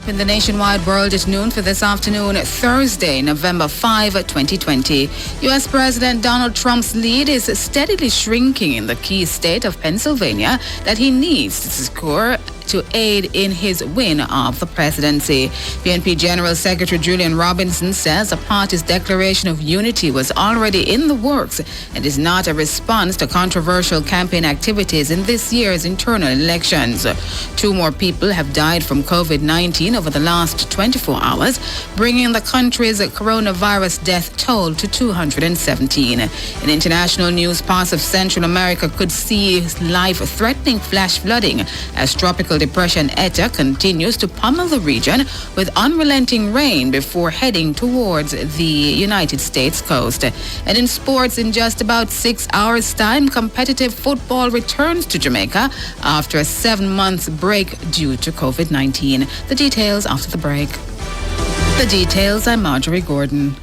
In the nationwide world at noon for this afternoon, Thursday, November 5, 2020. U.S. President Donald Trump's lead is steadily shrinking in the key state of Pennsylvania that he needs to secure to aid in his win of the presidency. PNP General Secretary Julian Robinson says the party's declaration of unity was already in the works and is not a response to controversial campaign activities in this year's internal elections. 2 more people have died from COVID-19 over the last 24 hours, bringing the country's coronavirus death toll to 217. In international news, parts of Central America could see life-threatening flash flooding as tropical depression Etta continues to pummel the region with unrelenting rain before heading towards the United States coast. And in sports, in just about 6 hours' time, competitive football returns to Jamaica after a 7-month break due to COVID-19. The details after the break. The details, I'm Marjorie Gordon.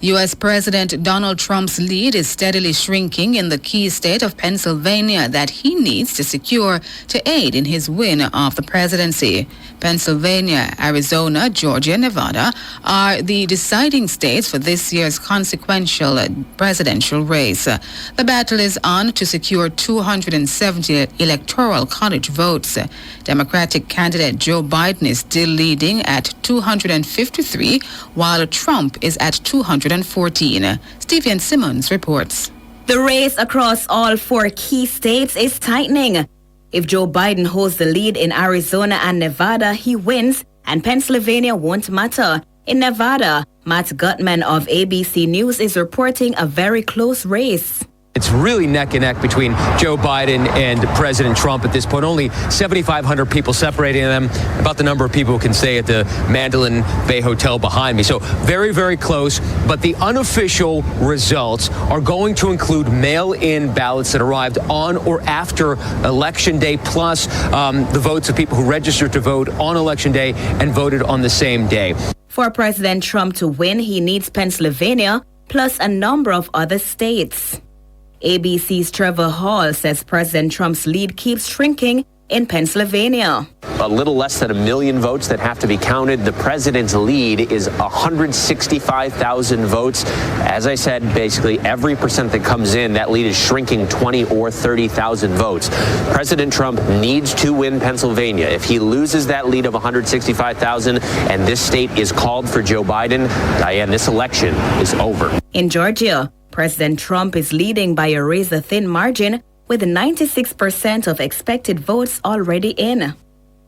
U.S. President Donald Trump's lead is steadily shrinking in the key state of Pennsylvania that he needs to secure to aid in his win of the presidency. Pennsylvania, Arizona, Georgia, and Nevada are the deciding states for this year's consequential presidential race. The battle is on to secure 270 electoral college votes. Democratic candidate Joe Biden is still leading at 253, while Trump is at 214. Stephen Simmons reports. The race across all 4 key states is tightening. If Joe Biden holds the lead in Arizona and Nevada, he wins, and Pennsylvania won't matter. In Nevada, Matt Gutman of ABC News is reporting a very close race. It's really neck and neck between Joe Biden and President Trump at this point. Only 7,500 people separating them, about the number of people who can stay at the Mandalay Bay Hotel behind me. So very, very close. But the unofficial results are going to include mail-in ballots that arrived on or after Election Day, plus the votes of people who registered to vote on Election Day and voted on the same day. For President Trump to win, he needs Pennsylvania plus a number of other states. ABC's Trevor Hall says President Trump's lead keeps shrinking in Pennsylvania. A little less than 1 million votes that have to be counted. The president's lead is 165,000 votes. As I said, basically every percent that comes in, that lead is shrinking 20 or 30,000 votes. President Trump needs to win Pennsylvania. If he loses that lead of 165,000 and this state is called for Joe Biden, Diane, this election is over. In Georgia, President Trump is leading by a razor-thin margin with 96% of expected votes already in.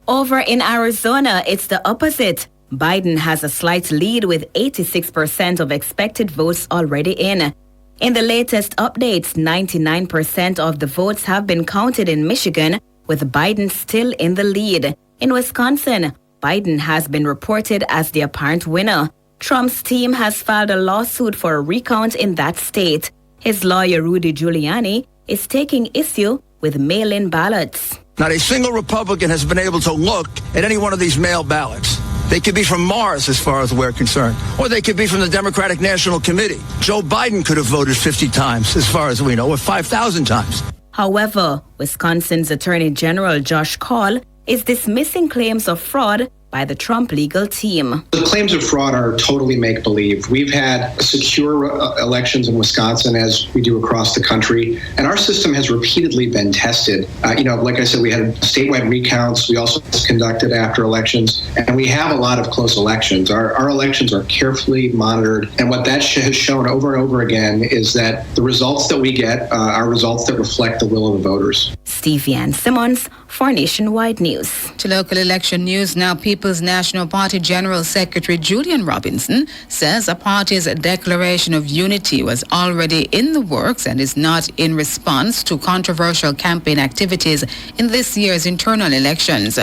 Over in Arizona, it's the opposite. Biden has a slight lead with 86% of expected votes already in. In the latest updates, 99% of the votes have been counted in Michigan, with Biden still in the lead. In Wisconsin, Biden has been reported as the apparent winner. Trump's team has filed a lawsuit for a recount in that state. His lawyer, Rudy Giuliani, is taking issue with mail-in ballots. Not a single Republican has been able to look at any one of these mail ballots. They could be from Mars, as far as we're concerned, or they could be from the Democratic National Committee. Joe Biden could have voted 50 times, as far as we know, or 5,000 times. However, Wisconsin's Attorney General Josh Kaul is dismissing claims of fraud by the Trump legal team. The claims of fraud are totally make-believe. We've had secure elections in Wisconsin, as we do across the country, and our system has repeatedly been tested. Like I said, we had statewide recounts. We also conducted after elections, and we have a lot of close elections. Our elections are carefully monitored, and what that has shown over and over again is that the results that we get are results that reflect the will of the voters. Stevie Simmons for Nationwide News. To local election news now, People's National Party General Secretary Julian Robinson says the party's declaration of unity was already in the works and is not in response to controversial campaign activities in this year's internal elections.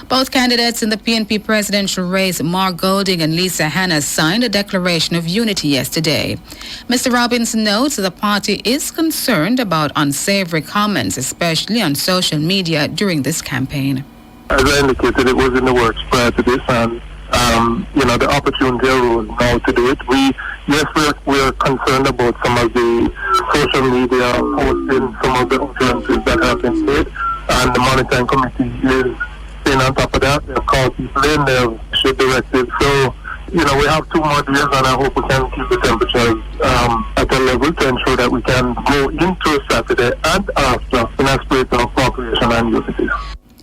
Both candidates in the PNP presidential race, Mark Golding and Lisa Hanna, signed a declaration of unity yesterday. Mr. Robinson notes the party is concerned about unsavory comments, especially on social media during this campaign. As I indicated, it was in the works prior to this, and the opportunity arose now to do it. We're concerned about some of the social media posting, some of the occurrences that have been made, and the monitoring committee is staying on top of that. They've called people in, they've issued directives. So, we have 2 more days, and I hope we can keep the temperatures at a level to ensure that we can go into Saturday and after in a spirit of cooperation and unity.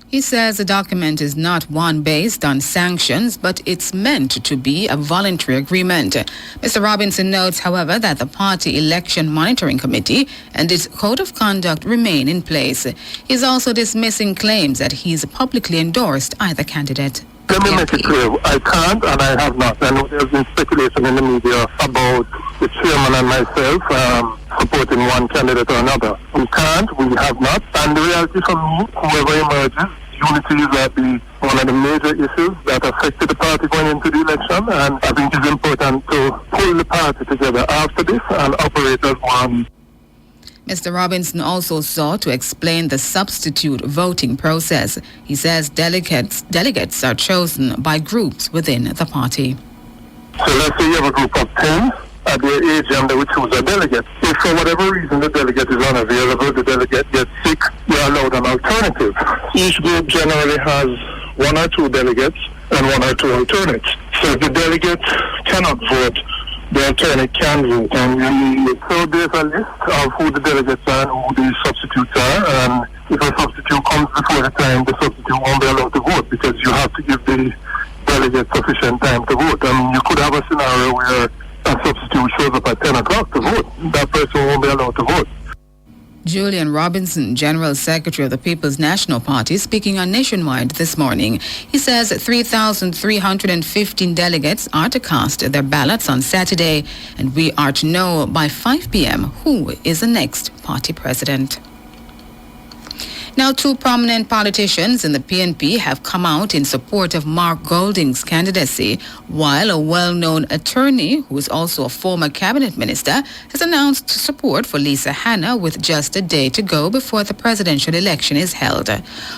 He says the document is not one based on sanctions, but it's meant to be a voluntary agreement. Mr. Robinson notes, however, that the party election monitoring committee and its code of conduct remain in place. He's also dismissing claims that he's publicly endorsed either candidate. Let me make it clear. I can't and I have not. I know there's been speculation in the media about the chairman and myself supporting one candidate or another. We can't, we have not. And the reality for me, whoever emerges, unity is one of the major issues that affected the party going into the election. And I think it's important to pull the party together after this and operate as one. Mr. Robinson also sought to explain the substitute voting process. He says delegates are chosen by groups within the party. So let's say you have a group of 10 at their AGM, they would choose a delegate. If for whatever reason the delegate is unavailable, the delegate gets sick, you're allowed an alternative. Each group generally has 1 or 2 delegates and 1 or 2 alternates. So if the delegate cannot vote, the alternate can vote. So there's a list of who the delegates are and who the substitutes are. And if a substitute comes before the time, the substitute won't be allowed to vote because you have to give the delegate sufficient time to vote. I mean, you could have a scenario where a substitute shows up at 10 o'clock to vote. That person won't be allowed to vote. Julian Robinson, General Secretary of the People's National Party, speaking on Nationwide this morning. He says 3,315 delegates are to cast their ballots on Saturday, and we are to know by 5 p.m. who is the next party president. Now, 2 prominent politicians in the PNP have come out in support of Mark Golding's candidacy, while a well-known attorney, who is also a former cabinet minister, has announced support for Lisa Hanna with just a day to go before the presidential election is held.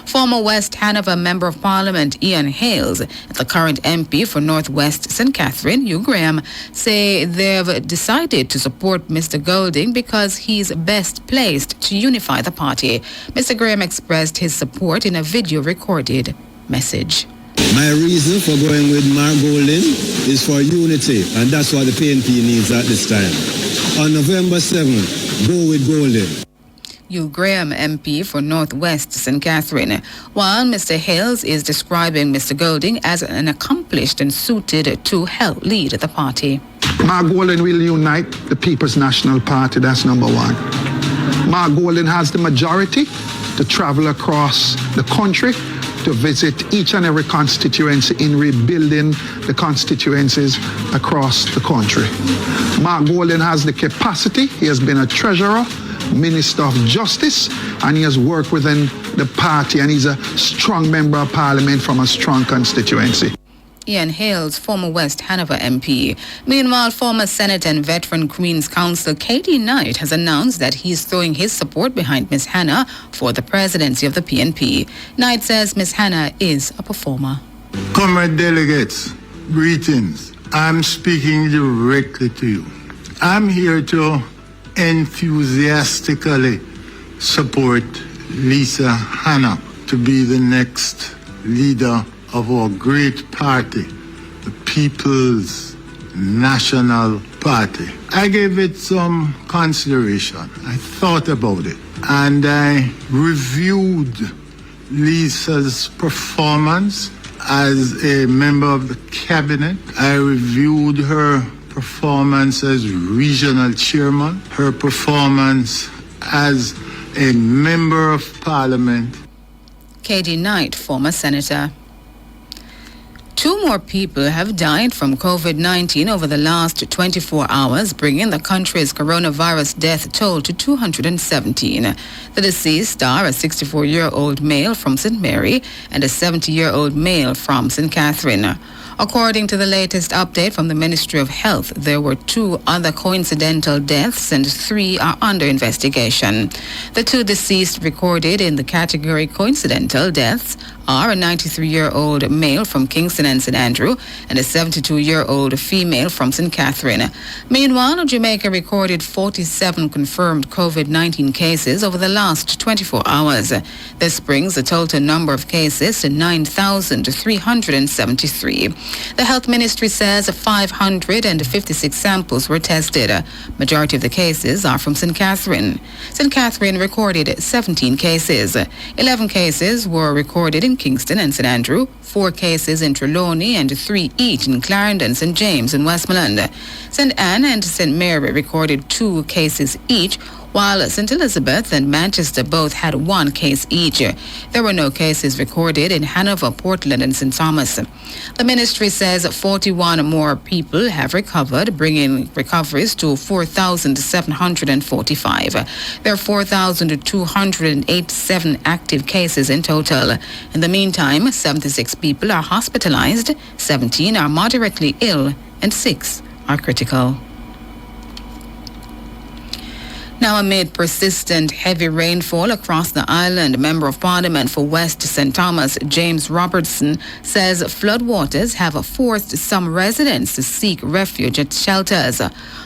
Former West Hanover Member of Parliament Ian Hales and the current MP for North West St. Catherine, Hugh Graham, say they've decided to support Mr. Golding because he's best placed to unify the party. Mr. Graham expressed his support in a video recorded message. My reason for going with Mark Golding is for unity, and that's what the PNP needs at this time. On November 7th, go with Golding. Hugh Graham, MP for North West St. Catherine, while Mr. Hales is describing Mr. Golding as an accomplished and suited to help lead the party. Mark Golding will unite the People's National Party, that's number 1. Mark Golding has the majority to travel across the country to visit each and every constituency in rebuilding the constituencies across the country. Mark Golding has the capacity. He has been a treasurer, Minister of Justice, and he has worked within the party, and he's a strong member of parliament from a strong constituency. Ian Hales, former West Hanover MP. Meanwhile, former Senate and veteran Queen's Counsel Katie Knight has announced that he's throwing his support behind Ms. Hanna for the presidency of the PNP. Knight says Ms. Hanna is a performer. Comrade delegates, greetings. I'm speaking directly to you. I'm here to enthusiastically support Lisa Hanna to be the next leader of our great party, the People's National Party. I gave it some consideration. I thought about it, and I reviewed Lisa's performance as a member of the cabinet. I reviewed her performance as regional chairman, her performance as a member of parliament. Katie Knight, former senator. 2 more people have died from COVID-19 over the last 24 hours, bringing the country's coronavirus death toll to 217. The deceased are a 64-year-old male from St. Mary and a 70-year-old male from St. Catherine. According to the latest update from the Ministry of Health, there were 2 other coincidental deaths and 3 are under investigation. The 2 deceased recorded in the category coincidental deaths are a 93-year-old male from Kingston and St. Andrew and a 72-year-old female from St. Catherine. Meanwhile, Jamaica recorded 47 confirmed COVID-19 cases over the last 24 hours. This brings the total number of cases to 9,373. The Health Ministry says 556 samples were tested. Majority of the cases are from St. Catherine. St. Catherine recorded 17 cases. 11 cases were recorded in Kingston and St. Andrew, 4 cases in Trelawney, and 3 each in Clarendon, St. James, and Westmoreland. St. Anne and St. Mary recorded 2 cases each, while St. Elizabeth and Manchester both had 1 case each. There were no cases recorded in Hanover, Portland, and St. Thomas. The ministry says 41 more people have recovered, bringing recoveries to 4,745. There are 4,287 active cases in total. In the meantime, 76 people are hospitalized, 17 are moderately ill, and 6 are critical. Now, amid persistent heavy rainfall across the island, Member of Parliament for West St. Thomas, James Robertson, says floodwaters have forced some residents to seek refuge at shelters.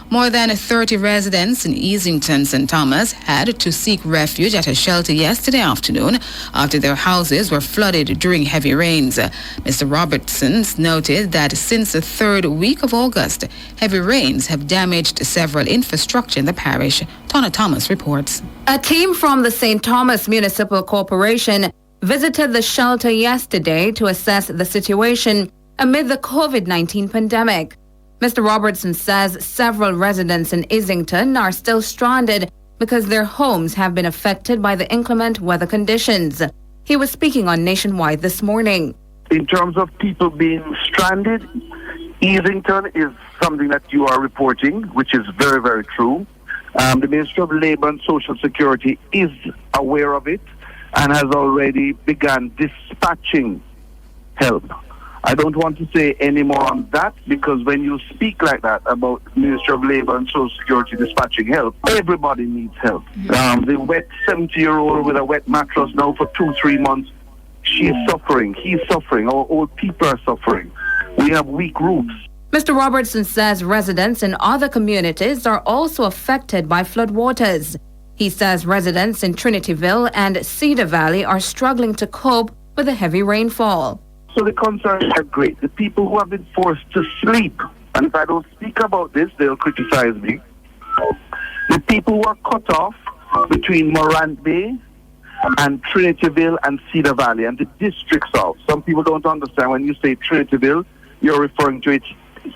More than 30 residents in Easington, St. Thomas, had to seek refuge at a shelter yesterday afternoon after their houses were flooded during heavy rains. Mr. Robertson noted that since the 3rd week of August, heavy rains have damaged several infrastructure in the parish. Tonna Thomas reports. A team from the St. Thomas Municipal Corporation visited the shelter yesterday to assess the situation amid the COVID-19 pandemic. Mr. Robertson says several residents in Islington are still stranded because their homes have been affected by the inclement weather conditions. He was speaking on Nationwide this morning. In terms of people being stranded, Islington is something that you are reporting, which is very, very true. The Ministry of Labour and Social Security is aware of it and has already begun dispatching help. I don't want to say any more on that, because when you speak like that about Ministry of Labour and Social Security dispatching help, everybody needs help. The wet 70-year-old with a wet mattress now for 2-3 months, she's suffering, he's suffering, our old people are suffering. We have weak roofs. Mr. Robertson says residents in other communities are also affected by floodwaters. He says residents in Trinityville and Cedar Valley are struggling to cope with the heavy rainfall. So the concerns are great. The people who have been forced to sleep, and if I don't speak about this, they'll criticize me. The people who are cut off between Morant Bay and Trinityville and Cedar Valley and the districts of. Some people don't understand when you say Trinityville, you're referring to its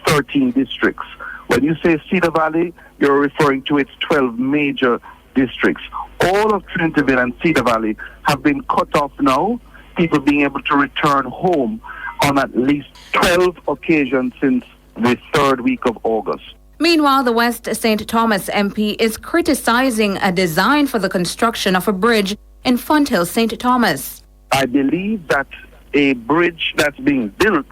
13 districts. When you say Cedar Valley, you're referring to its 12 major districts. All of Trinityville and Cedar Valley have been cut off now, people being able to return home on at least 12 occasions since the 3rd week of August. Meanwhile, the West St. Thomas MP is criticizing a design for the construction of a bridge in Fonthill, St. Thomas. I believe that a bridge that's being built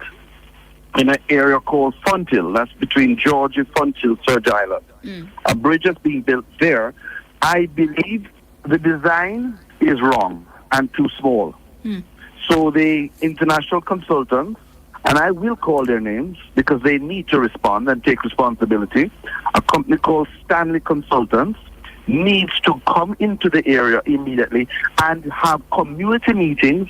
in an area called Fonthill, that's between George and Fonthill, Surge Island. A bridge that's being built there, I believe the design is wrong and too small. So the international consultants, and I will call their names because they need to respond and take responsibility, a company called Stanley Consultants needs to come into the area immediately and have community meetings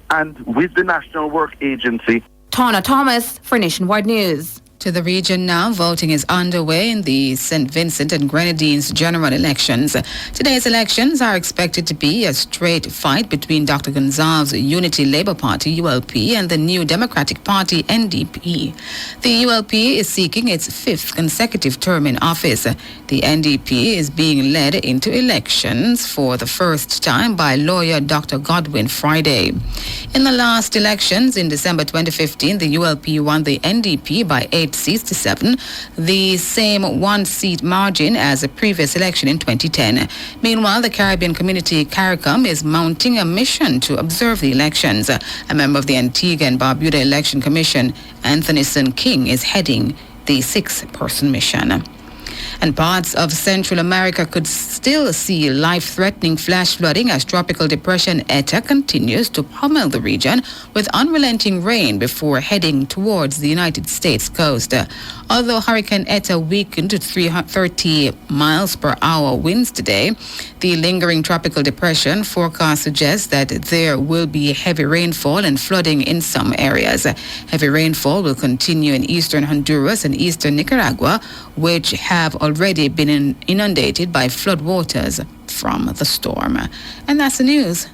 and with the National Work Agency. Tonna Thomas for Nationwide News. To the region now, voting is underway in the St. Vincent and Grenadines general elections. Today's elections are expected to be a straight fight between Dr. Gonzalez's Unity Labour Party, ULP, and the New Democratic Party, NDP. The ULP is seeking its 5th consecutive term in office. The NDP is being led into elections for the first time by lawyer Dr. Godwin Friday. In the last elections in December 2015, the ULP won the NDP by 8 seats to 7, the same 1-seat margin as the previous election in 2010. Meanwhile, the Caribbean community CARICOM is mounting a mission to observe the elections. A member of the Antigua and Barbuda Election Commission, Anthony King, is heading the 6-person mission. And parts of Central America could still see life-threatening flash flooding as tropical depression Etta continues to pummel the region with unrelenting rain before heading towards the United States coast. Although Hurricane Etta weakened to 330 miles per hour winds today, the lingering tropical depression forecast suggests that there will be heavy rainfall and flooding in some areas. Heavy rainfall will continue in eastern Honduras and eastern Nicaragua, which have already been inundated by floodwaters from the storm. And that's the news.